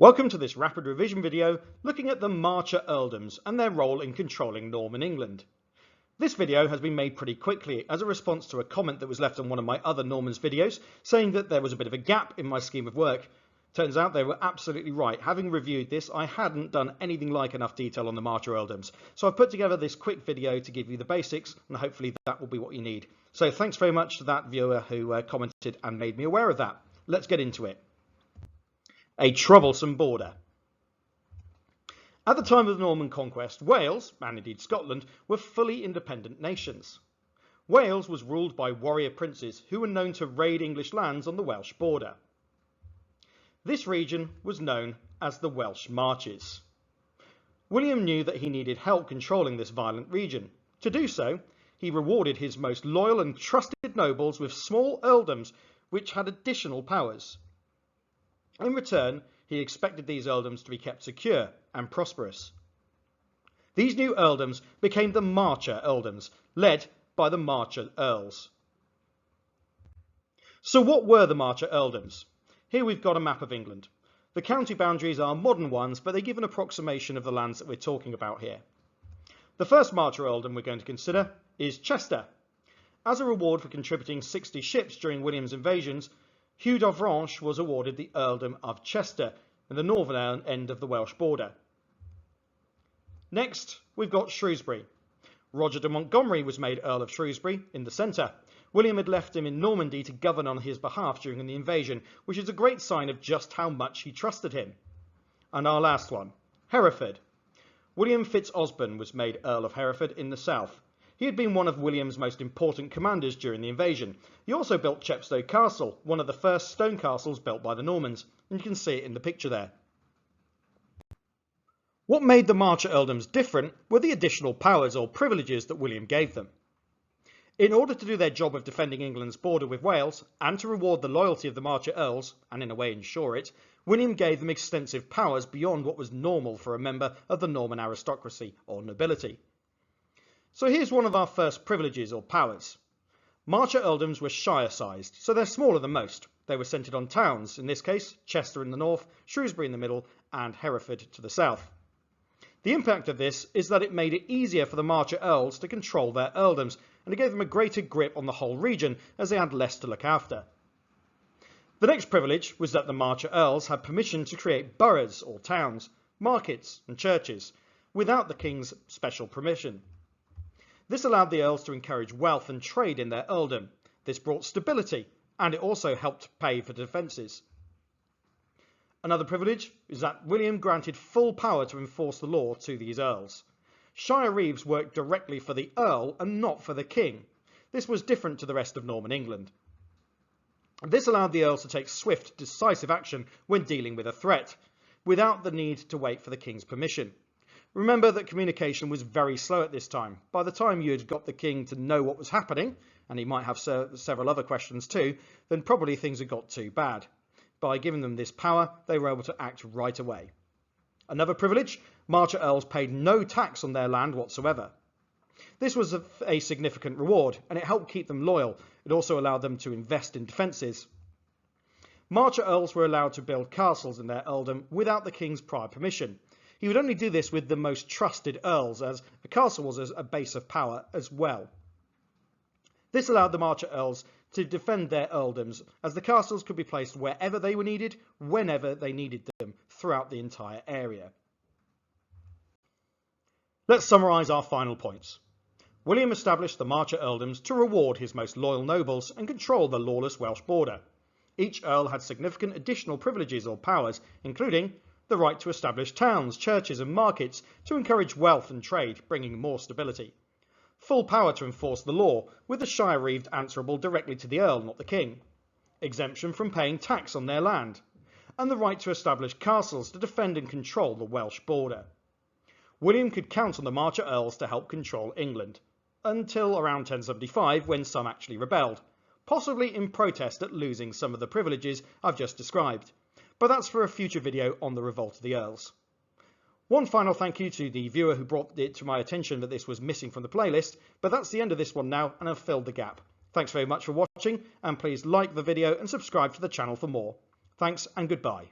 Welcome to this rapid revision video looking at the Marcher Earldoms and their role in controlling Norman England. This video has been made pretty quickly as a response to a comment that was left on one of my other Normans videos saying that there was a bit of a gap in my scheme of work. Turns out they were absolutely right. Having reviewed this, I hadn't done anything like enough detail on the Marcher Earldoms. So I've put together this quick video to give you the basics, and hopefully that will be what you need. So thanks very much to that viewer who commented and made me aware of that. Let's get into it. A troublesome border. At the time of the Norman conquest, Wales, and indeed Scotland, were fully independent nations. Wales was ruled by warrior princes who were known to raid English lands on the Welsh border. This region was known as the Welsh Marches. William knew that he needed help controlling this violent region. To do so, he rewarded his most loyal and trusted nobles with small earldoms which had additional powers. In return, he expected these earldoms to be kept secure and prosperous. These new earldoms became the Marcher Earldoms, led by the Marcher Earls. So what were the Marcher Earldoms? Here we've got a map of England. The county boundaries are modern ones, but they give an approximation of the lands that we're talking about here. The first Marcher Earldom we're going to consider is Chester. As a reward for contributing 60 ships during William's invasions, Hugh d'Avranches was awarded the Earldom of Chester in the northern end of the Welsh border. Next, we've got Shrewsbury. Roger de Montgomery was made Earl of Shrewsbury in the centre. William had left him in Normandy to govern on his behalf during the invasion, which is a great sign of just how much he trusted him. And our last one, Hereford. William Fitz-Osbern was made Earl of Hereford in the south. He had been one of William's most important commanders during the invasion. He also built Chepstow Castle, one of the first stone castles built by the Normans, and you can see it in the picture there. What made the Marcher Earldoms different were the additional powers or privileges that William gave them. In order to do their job of defending England's border with Wales, and to reward the loyalty of the Marcher Earls, and in a way ensure it, William gave them extensive powers beyond what was normal for a member of the Norman aristocracy or nobility. So here's one of our first privileges or powers. Marcher Earldoms were shire sized, so they're smaller than most. They were centred on towns, in this case Chester in the north, Shrewsbury in the middle and Hereford to the south. The impact of this is that it made it easier for the Marcher Earls to control their earldoms, and it gave them a greater grip on the whole region as they had less to look after. The next privilege was that the Marcher Earls had permission to create boroughs or towns, markets and churches, without the king's special permission. This allowed the earls to encourage wealth and trade in their earldom. This brought stability, and it also helped pay for defences. Another privilege is that William granted full power to enforce the law to these earls. Shire reeves worked directly for the earl and not for the king. This was different to the rest of Norman England. This allowed the earls to take swift, decisive action when dealing with a threat, without the need to wait for the king's permission. Remember that communication was very slow at this time. By the time you had got the king to know what was happening, and he might have several other questions too, then probably things had got too bad. By giving them this power, they were able to act right away. Another privilege, Marcher Earls paid no tax on their land whatsoever. This was a significant reward, and it helped keep them loyal. It also allowed them to invest in defences. Marcher Earls were allowed to build castles in their earldom without the king's prior permission. He would only do this with the most trusted earls, as a castle was a base of power as well. This allowed the Marcher Earls to defend their earldoms, as the castles could be placed wherever they were needed, whenever they needed them, throughout the entire area. Let's summarise our final points. William established the Marcher Earldoms to reward his most loyal nobles and control the lawless Welsh border. Each earl had significant additional privileges or powers, including the right to establish towns, churches and markets to encourage wealth and trade, bringing more stability. Full power to enforce the law, with the shire reeved answerable directly to the earl, not the king. Exemption from paying tax on their land. And the right to establish castles to defend and control the Welsh border. William could count on the Marcher Earls to help control England, until around 1075 when some actually rebelled, possibly in protest at losing some of the privileges I've just described. But that's for a future video on the revolt of the Earls. One final thank you to the viewer who brought it to my attention that this was missing from the playlist, but that's the end of this one now and I've filled the gap. Thanks very much for watching, and please like the video and subscribe to the channel for more. Thanks and goodbye.